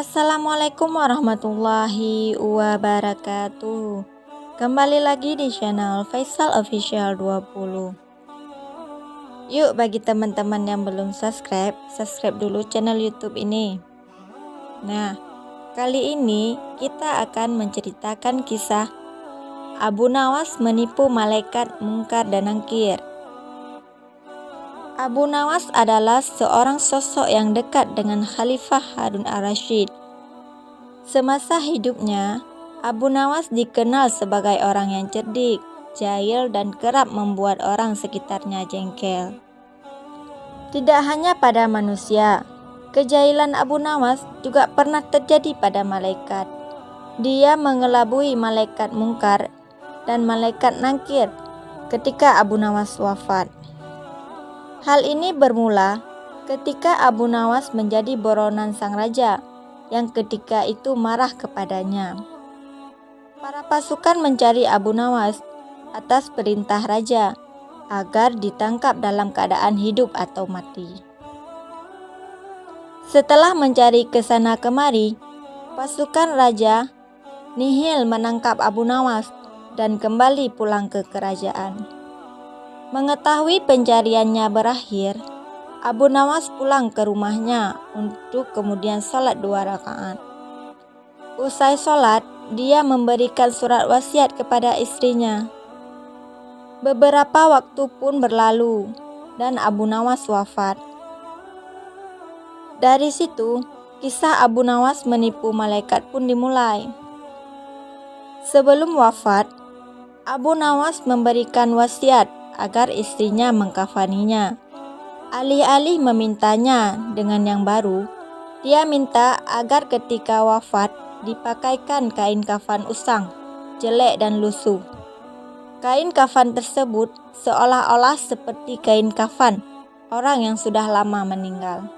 Assalamualaikum warahmatullahi wabarakatuh. Kembali lagi di channel Faisal Official 20. Yuk, bagi teman-teman yang belum subscribe dulu channel YouTube ini. Nah, kali ini kita akan menceritakan kisah Abu Nawas menipu malaikat Munkar dan Nakir. Abu Nawas adalah seorang sosok yang dekat dengan Khalifah Harun ar-Rasyid. Semasa hidupnya, Abu Nawas dikenal sebagai orang yang cerdik, jahil, dan kerap membuat orang sekitarnya jengkel. Tidak hanya pada manusia, kejahilan Abu Nawas juga pernah terjadi pada malaikat. Dia mengelabui malaikat Munkar dan malaikat Nakir ketika Abu Nawas wafat. Hal ini bermula ketika Abu Nawas menjadi buronan sang raja yang ketika itu marah kepadanya. Para pasukan mencari Abu Nawas atas perintah raja agar ditangkap dalam keadaan hidup atau mati. Setelah mencari ke sana kemari, pasukan raja nihil menangkap Abu Nawas dan kembali pulang ke kerajaan. Mengetahui pencariannya berakhir, Abu Nawas pulang ke rumahnya untuk kemudian sholat 2 rakaat. Usai sholat, dia memberikan surat wasiat kepada istrinya. Beberapa waktu pun berlalu dan Abu Nawas wafat. Dari situ, kisah Abu Nawas menipu malaikat pun dimulai. Sebelum wafat, Abu Nawas memberikan wasiat agar istrinya mengkafaninya. Alih-alih memintanya dengan yang baru, dia minta agar ketika wafat dipakaikan kain kafan usang, jelek dan lusuh. Kain kafan tersebut seolah-olah seperti kain kafan orang yang sudah lama meninggal.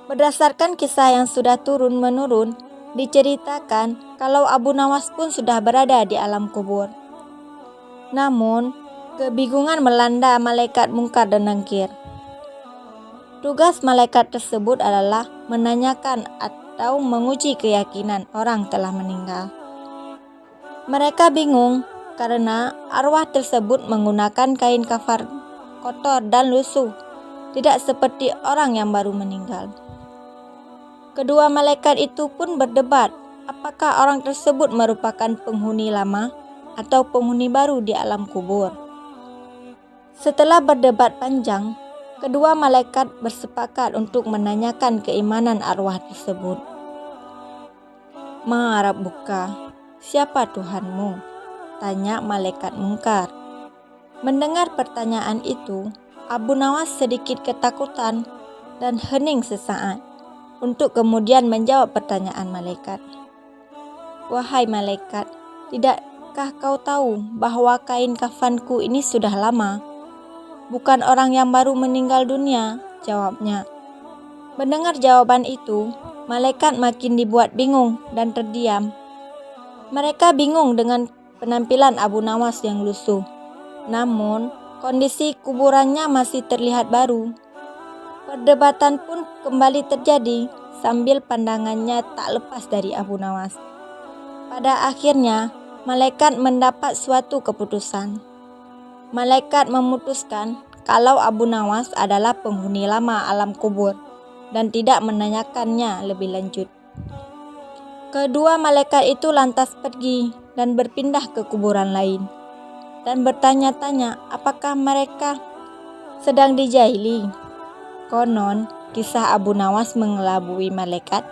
Berdasarkan kisah yang sudah turun-menurun, diceritakan kalau Abu Nawas pun sudah berada di alam kubur. Namun, kebingungan melanda malaikat Munkar dan Nakir. Tugas malaikat tersebut adalah menanyakan atau menguji keyakinan orang telah meninggal. Mereka bingung karena arwah tersebut menggunakan kain kafan kotor dan lusuh, tidak seperti orang yang baru meninggal. Kedua malaikat itu pun berdebat apakah orang tersebut merupakan penghuni lama atau penghuni baru di alam kubur. Setelah berdebat panjang, kedua malaikat bersepakat untuk menanyakan keimanan arwah tersebut. "Ma Rabbuka, siapa Tuhanmu?" tanya malaikat Munkar. Mendengar pertanyaan itu, Abu Nawas sedikit ketakutan dan hening sesaat untuk kemudian menjawab pertanyaan malaikat. "Wahai malaikat, tidakkah kau tahu bahwa kain kafanku ini sudah lama? Bukan orang yang baru meninggal dunia," jawabnya. Mendengar jawaban itu, malaikat makin dibuat bingung dan terdiam. Mereka bingung dengan penampilan Abu Nawas yang lusuh. Namun, kondisi kuburannya masih terlihat baru. Perdebatan pun kembali terjadi sambil pandangannya tak lepas dari Abu Nawas. Pada akhirnya, malaikat mendapat suatu keputusan. Malaikat memutuskan kalau Abu Nawas adalah penghuni lama alam kubur dan tidak menanyakannya lebih lanjut. Kedua malaikat itu lantas pergi dan berpindah ke kuburan lain dan bertanya-tanya apakah mereka sedang dijahili. Konon, kisah Abu Nawas mengelabui malaikat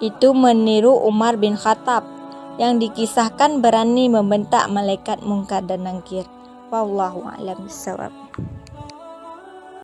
itu meniru Umar bin Khattab yang dikisahkan berani membentak malaikat Munkar dan Nakir. Wallahu a'lam bishawab.